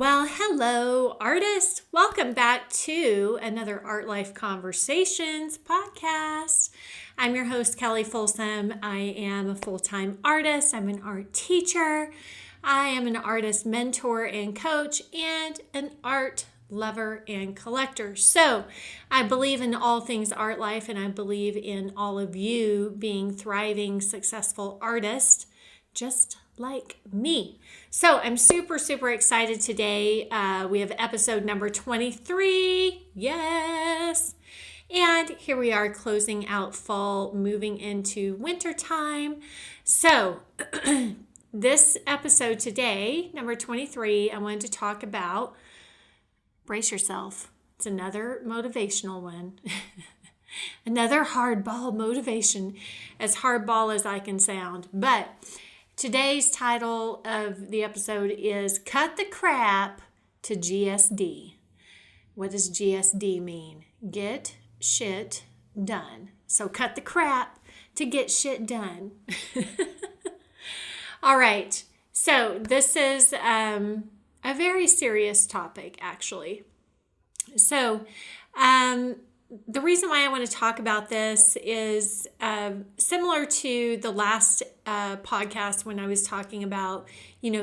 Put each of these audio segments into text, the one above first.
Well, hello, artists. Welcome back to another Art Life Conversations podcast. I'm your host, Kelly Folsom. I am a full-time artist. I'm an art teacher. I am an artist mentor and coach and an art lover and collector. So I believe in all things art life, and I believe in all of you being thriving, successful artists just like me. So I'm super excited today. We have episode number 23. Yes. And here we are closing out fall, moving into winter time. So this episode today, number 23, I wanted to talk about, brace yourself. It's another motivational one. Another hardball motivation, as hardball as I can sound. But today's title of the episode is Cut the Crap to GSD. What does GSD mean? Get shit done. So cut the crap to get shit done. All right. So this is a very serious topic, actually. So the reason why I want to talk about this is similar to the last podcast when I was talking about,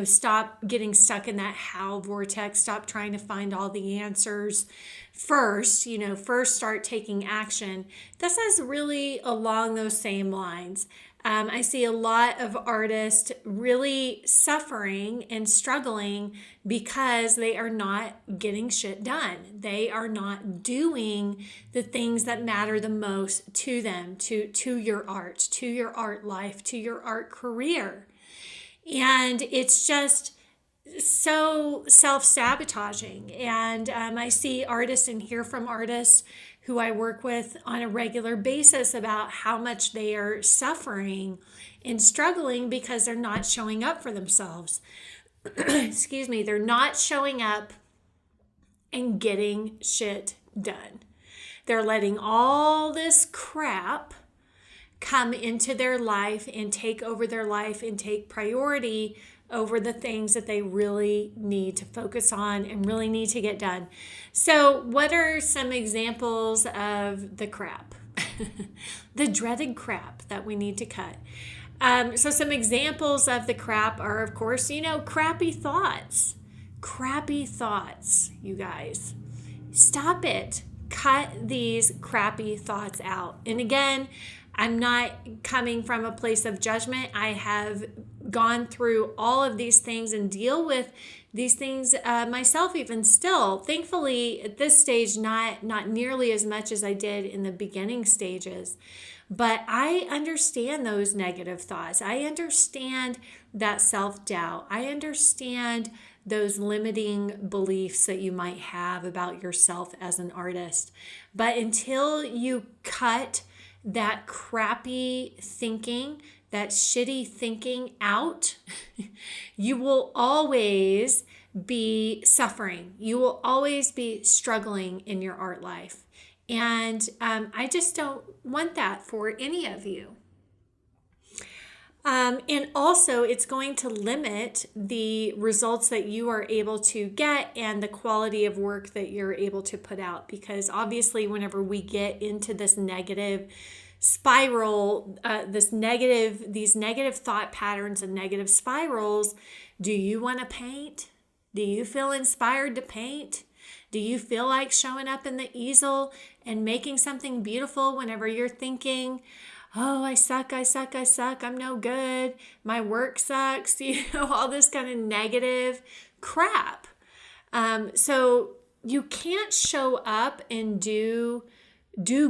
stop getting stuck in that how vortex, stop trying to find all the answers first, first start taking action. This is really along those same lines. I see a lot of artists really suffering and struggling because they are not getting shit done. They are not doing the things that matter the most to them, to your art, to your art life, to your art career. And it's just so self-sabotaging. And I see artists and hear from artists who I work with on a regular basis about how much they are suffering and struggling because they're not showing up for themselves. Excuse me, they're not showing up and getting shit done. They're letting all this crap come into their life and take over their life and take priority over the things that they really need to focus on and really need to get done. So what are some examples of the crap? The dreaded crap that we need to cut. So some examples of the crap are, of course, crappy thoughts. Crappy thoughts, you guys. Stop it. Cut these crappy thoughts out. And again, I'm not coming from a place of judgment. I have gone through all of these things and deal with these things myself even still. Thankfully, at this stage, not nearly as much as I did in the beginning stages. But I understand those negative thoughts. I understand that self-doubt. I understand those limiting beliefs that you might have about yourself as an artist. But until you cut that crappy thinking, that shitty thinking out, you will always be suffering. You will always be struggling in your art life. And I just don't want that for any of you. And also, it's going to limit the results that you are able to get and the quality of work that you're able to put out. Because obviously, whenever we get into this negative spiral, these negative thought patterns and negative spirals, do you want to paint? Do you feel inspired to paint? Do you feel like showing up in the easel and making something beautiful whenever you're thinking, oh, I suck, I'm no good, my work sucks, all this kind of negative crap. So you can't show up and do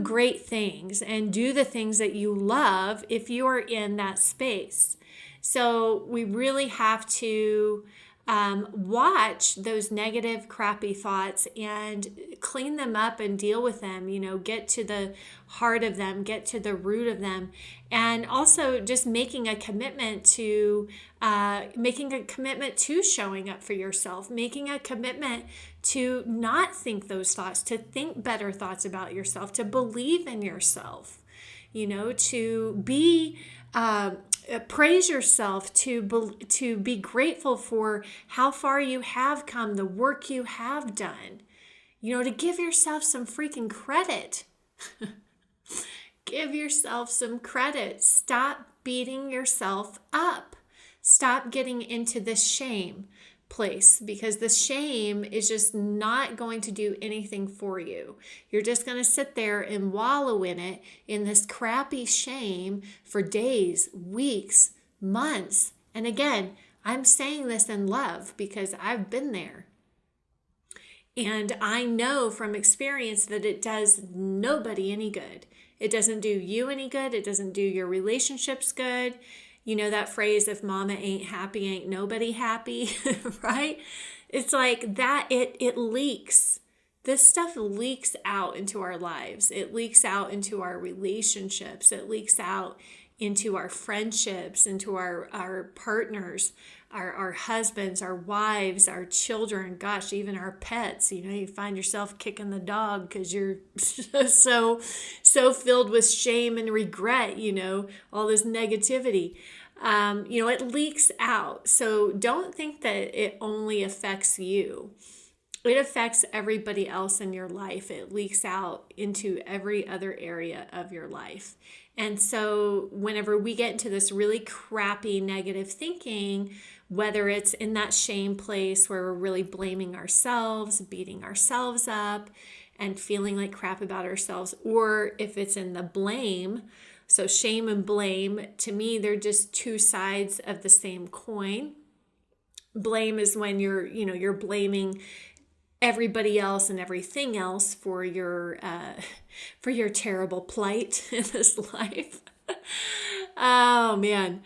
great things and do the things that you love if you are in that space. So we really have to watch those negative, crappy thoughts and clean them up and deal with them, get to the heart of them, get to the root of them. And also just making a commitment to showing up for yourself, making a commitment to not think those thoughts, to think better thoughts about yourself, to believe in yourself, to be praise yourself, to be grateful for how far you have come, the work you have done. To give yourself some freaking credit. Give yourself some credit. Stop beating yourself up. Stop getting into the shame place, because the shame is just not going to do anything for you. You're just going to sit there and wallow in it, in this crappy shame, for days, weeks, months. And again, I'm saying this in love because I've been there. And I know from experience that it does nobody any good. It doesn't do you any good. It doesn't do your relationships good. You know that phrase, if mama ain't happy, ain't nobody happy, right? It's like that, it leaks. This stuff leaks out into our lives. It leaks out into our relationships. It leaks out into our friendships, into our partners, our husbands, our wives, our children, gosh, even our pets. You find yourself kicking the dog because you're so filled with shame and regret, all this negativity. It leaks out. So don't think that it only affects you. It affects everybody else in your life. It leaks out into every other area of your life. And so whenever we get into this really crappy negative thinking, whether it's in that shame place where we're really blaming ourselves, beating ourselves up, and feeling like crap about ourselves, or if it's in the blame. So shame and blame, to me, they're just two sides of the same coin. Blame is when you're blaming everybody else and everything else for your terrible plight in this life. Oh man.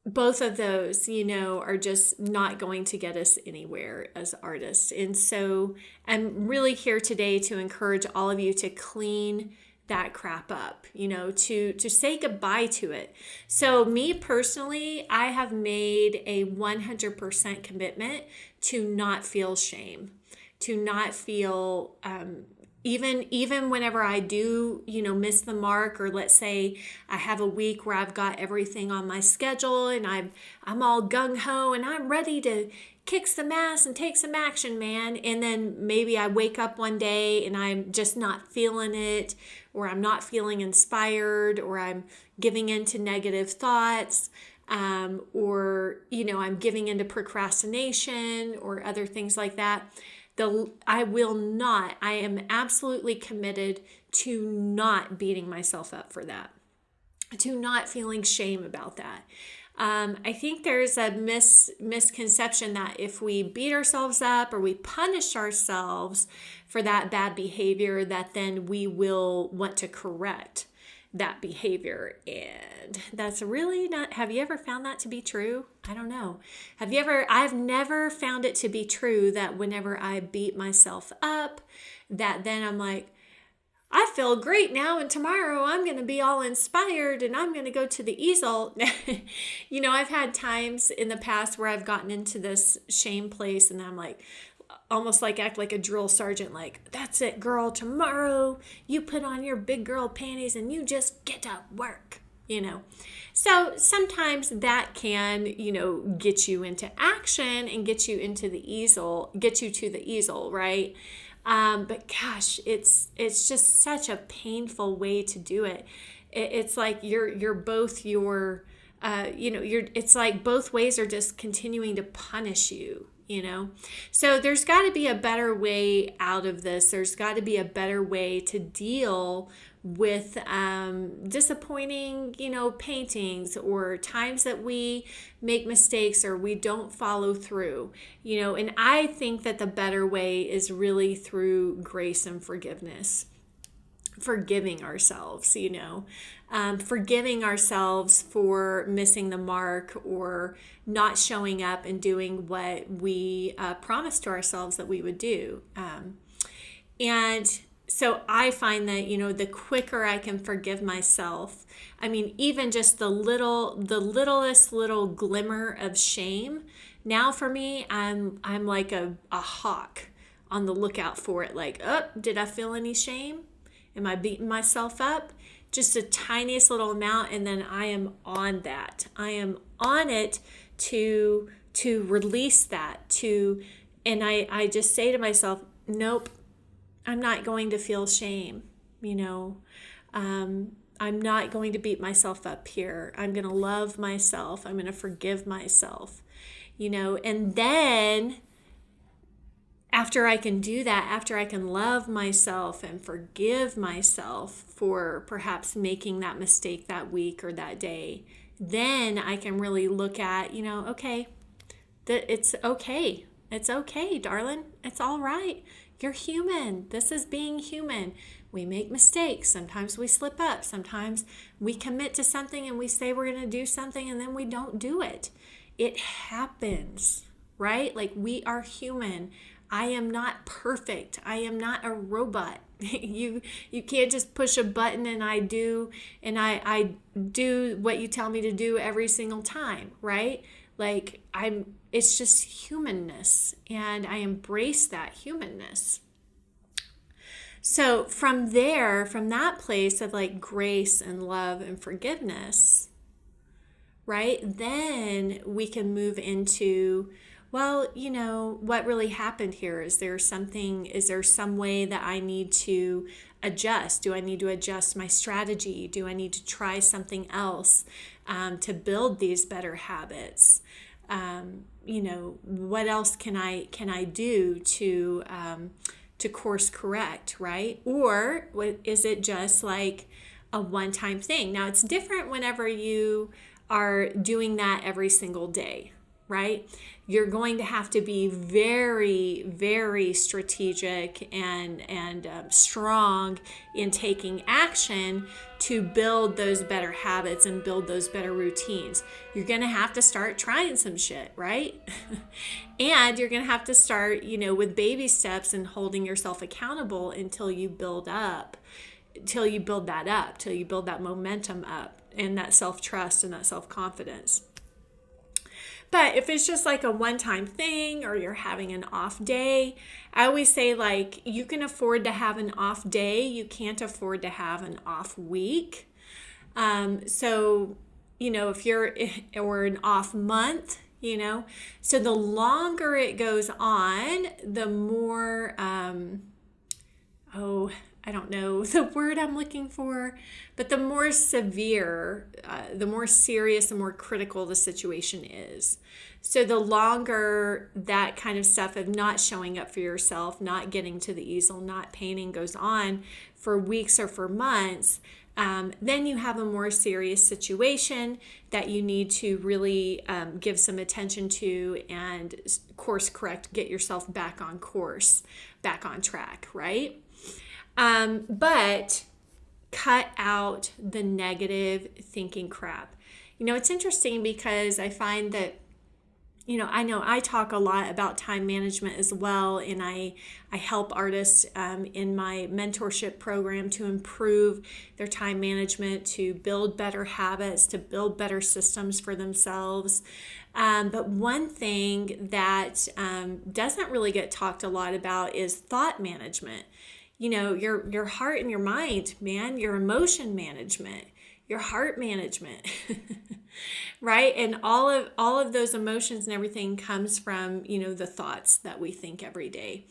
Both of those, are just not going to get us anywhere as artists. And so I'm really here today to encourage all of you to clean that crap up, to say goodbye to it. So me personally, I have made a 100% commitment to not feel shame, to not feel, even whenever I do, miss the mark, or let's say I have a week where I've got everything on my schedule and I'm all gung-ho and I'm ready to kick some ass and take some action, man. And then maybe I wake up one day and I'm just not feeling it, or I'm not feeling inspired, or I'm giving into negative thoughts, or, I'm giving into procrastination or other things like that. I am absolutely committed to not beating myself up for that, to not feeling shame about that. I think there's a misconception that if we beat ourselves up or we punish ourselves for that bad behavior, that then we will want to correct that behavior. And that's really not, have you ever found that to be true? I don't know. I've never found it to be true that whenever I beat myself up, that then I'm like, I feel great now, and tomorrow I'm going to be all inspired and I'm going to go to the easel. I've had times in the past where I've gotten into this shame place and I'm like, almost like act like a drill sergeant, like, that's it, girl, tomorrow you put on your big girl panties and you just get to work, So sometimes that can, get you into action and get you to the easel, right? But gosh, it's just such a painful way to do it. It's like you're both it's like both ways are just continuing to punish you, So there's got to be a better way out of this. There's got to be a better way to deal with disappointing, paintings, or times that we make mistakes or we don't follow through, and I think that the better way is really through grace and forgiveness. Forgiving ourselves, forgiving ourselves for missing the mark or not showing up and doing what we promised to ourselves that we would do. And so I find that, the quicker I can forgive myself, even just the littlest little glimmer of shame, now for me, I'm like a hawk on the lookout for it. Like, oh, did I feel any shame? Am I beating myself up? just the tiniest little amount, and then I am on that. I am on it to release that, and I just say to myself, nope, I'm not going to feel shame, I'm not going to beat myself up here. I'm going to love myself. I'm going to forgive myself, and then after I can do that, after I can love myself and forgive myself for perhaps making that mistake that week or that day, then I can really look at, okay, it's okay. It's okay, darling. It's all right. You're human. This is being human. We make mistakes. Sometimes we slip up. Sometimes we commit to something and we say we're going to do something and then we don't do it. It happens, right? Like, we are human. I am not perfect. I am not a robot. You can't just push a button and I do what you tell me to do every single time, right? Like, it's just humanness, and I embrace that humanness. So from that place of like grace and love and forgiveness, right? Then we can move into, well, what really happened here? Is there some way that I need to adjust? Do I need to adjust my strategy? Do I need to try something else to build these better habits? What else can I do to course correct, right? Or is it just like a one-time thing? Now, it's different whenever you are doing that every single day, right? You're going to have to be very, very strategic and strong in taking action to build those better habits and build those better routines. You're going to have to start trying some shit, right? And you're going to have to start, with baby steps and holding yourself accountable until you build that momentum up and that self-trust and that self-confidence. But if it's just like a one-time thing or you're having an off day, I always say, like, you can afford to have an off day. You can't afford to have an off week. So, if or an off month, so the longer it goes on, the more, I don't know the word I'm looking for, but the more severe, the more serious, the more critical the situation is. So the longer that kind of stuff of not showing up for yourself, not getting to the easel, not painting goes on for weeks or for months, then you have a more serious situation that you need to really give some attention to and course correct, get yourself back on course, back on track, right? But cut out the negative thinking crap. It's interesting because I find that, I know I talk a lot about time management as well, and I help artists in my mentorship program to improve their time management, to build better habits, to build better systems for themselves. But one thing that doesn't really get talked a lot about is thought management. Your heart and your mind, man, your emotion management, your heart management, right? And all of those emotions and everything comes from, the thoughts that we think every day.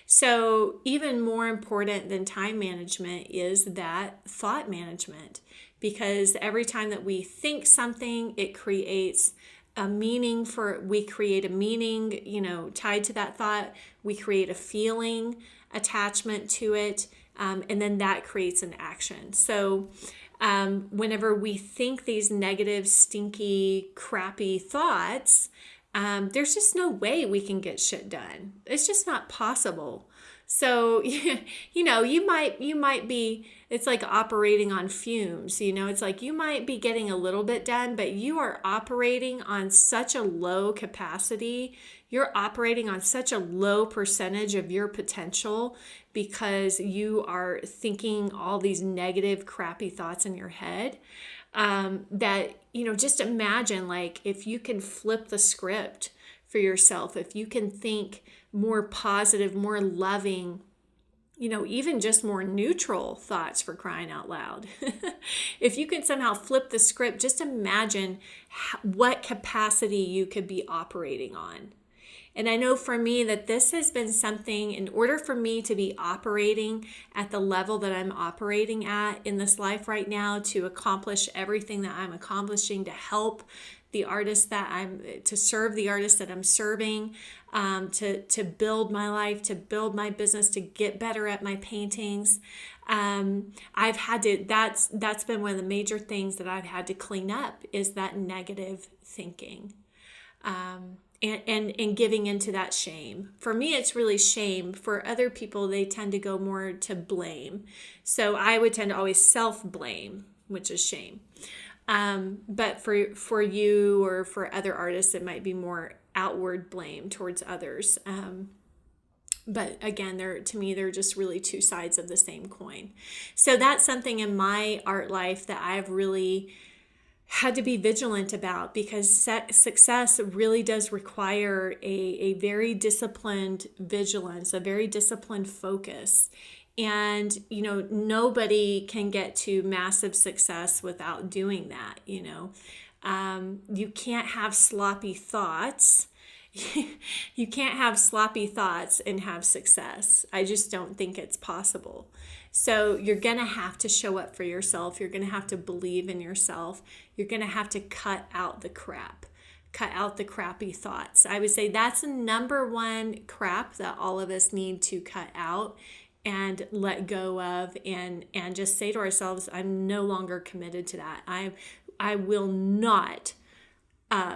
So even more important than time management is that thought management, because every time that we think something, it creates we create a meaning, tied to that thought. We create a feeling attachment to it, and then that creates an action. So whenever we think these negative, stinky, crappy thoughts, there's just no way we can get shit done. It's just not possible. So, you might be, it's like operating on fumes, it's like you might be getting a little bit done, but you are operating on such a low capacity. You're operating on such a low percentage of your potential because you are thinking all these negative, crappy thoughts in your head. That, just imagine, like, if you can flip the script for yourself, if you can think more positive, more loving, even just more neutral thoughts, for crying out loud. If you can somehow flip the script, just imagine what capacity you could be operating on. And I know for me that this has been something, in order for me to be operating at the level that I'm operating at in this life right now, to accomplish everything that I'm accomplishing, to help the artist to serve the artist that I'm serving, to build my life, to build my business, to get better at my paintings. I've had to, that's been one of the major things that I've had to clean up, is that negative thinking. And giving into that shame. For me, it's really shame. For other people, they tend to go more to blame. So I would tend to always self-blame, which is shame. But for you or for other artists, it might be more outward blame towards others. But again, to me, they're just really two sides of the same coin. So that's something in my art life that I've really had to be vigilant about, because success really does require a very disciplined vigilance, a very disciplined focus. And, nobody can get to massive success without doing that. You can't have sloppy thoughts. You can't have sloppy thoughts and have success. I just don't think it's possible. So you're going to have to show up for yourself. You're going to have to believe in yourself. You're going to have to cut out the crap. Cut out the crappy thoughts. I would say that's the number one crap that all of us need to cut out and let go of, and just say to ourselves, I'm no longer committed to that. I will not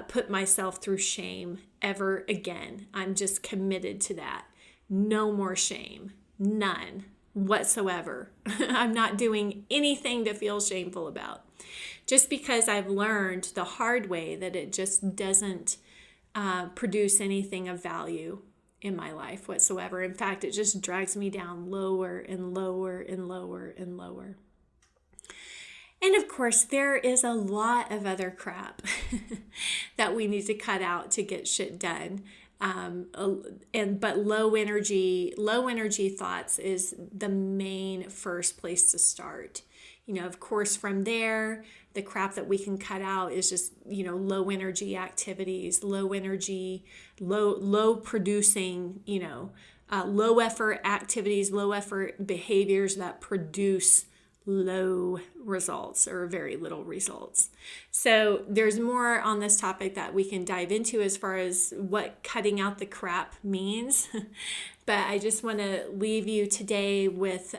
put myself through shame ever again. I'm just committed to that. No more shame. None whatsoever. I'm not doing anything to feel shameful about. Just because I've learned the hard way that it just doesn't produce anything of value in my life whatsoever. In fact, it just drags me down lower and lower and lower and lower. And of course, there is a lot of other crap that we need to cut out to get shit done. But low energy thoughts is the main first place to start. Of course, from there, the crap that we can cut out is just, low energy activities, low energy, low producing, low effort activities, low effort behaviors that produce low results or very little results. So there's more on this topic that we can dive into as far as what cutting out the crap means. But I just want to leave you today with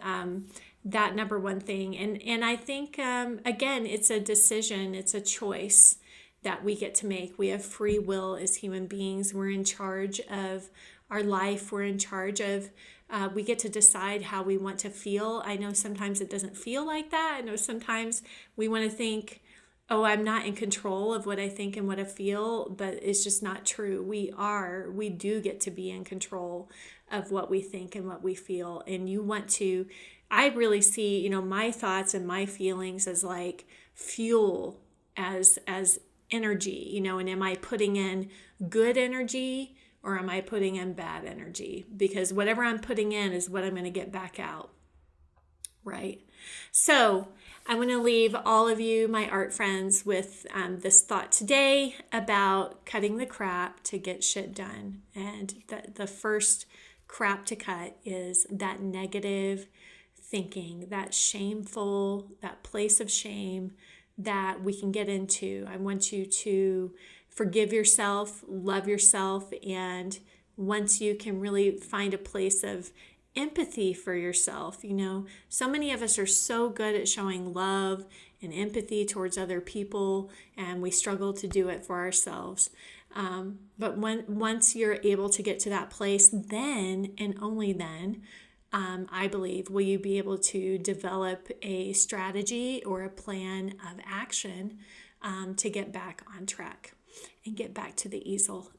that number one thing. And I think, again, it's a decision, it's a choice that we get to make. We have free will as human beings. We're in charge of our life. We're in charge of we get to decide how we want to feel. I know sometimes it doesn't feel like that. I know sometimes we want to think, oh, I'm not in control of what I think and what I feel, but it's just not true. We do get to be in control of what we think and what we feel. And I really see, my thoughts and my feelings as like fuel, as energy, and am I putting in good energy or am I putting in bad energy? Because whatever I'm putting in is what I'm going to get back out, right? So I'm going to leave all of you, my art friends, with this thought today about cutting the crap to get shit done. And the first crap to cut is that negative thinking, that place of shame that we can get into. I want you to forgive yourself, love yourself, and once you can really find a place of empathy for yourself, so many of us are so good at showing love and empathy towards other people, and we struggle to do it for ourselves. But once you're able to get to that place, then and only then, I believe, will you be able to develop a strategy or a plan of action to get back on track and get back to the easel.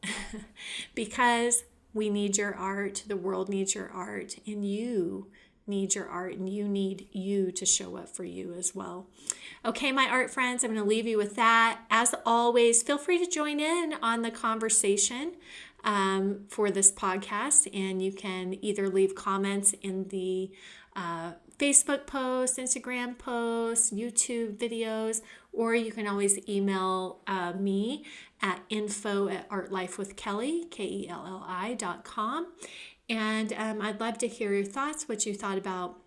Because we need your art, the world needs your art, and you need your art, and you need you to show up for you as well. Okay, my art friends, I'm going to leave you with that. As always, feel free to join in on the conversation. for this podcast, and you can either leave comments in the Facebook post, Instagram posts, YouTube videos, or you can always email me at info@artlifewithkelly, KELLI.com. And I'd love to hear your thoughts, what you thought about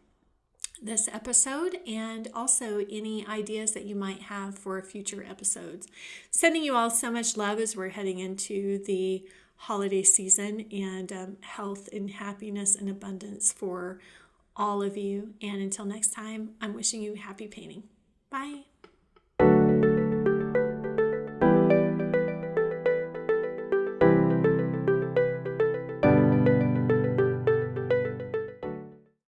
this episode, and also any ideas that you might have for future episodes. Sending you all so much love as we're heading into the holiday season, and health and happiness and abundance for all of you. And until next time, I'm wishing you happy painting. Bye.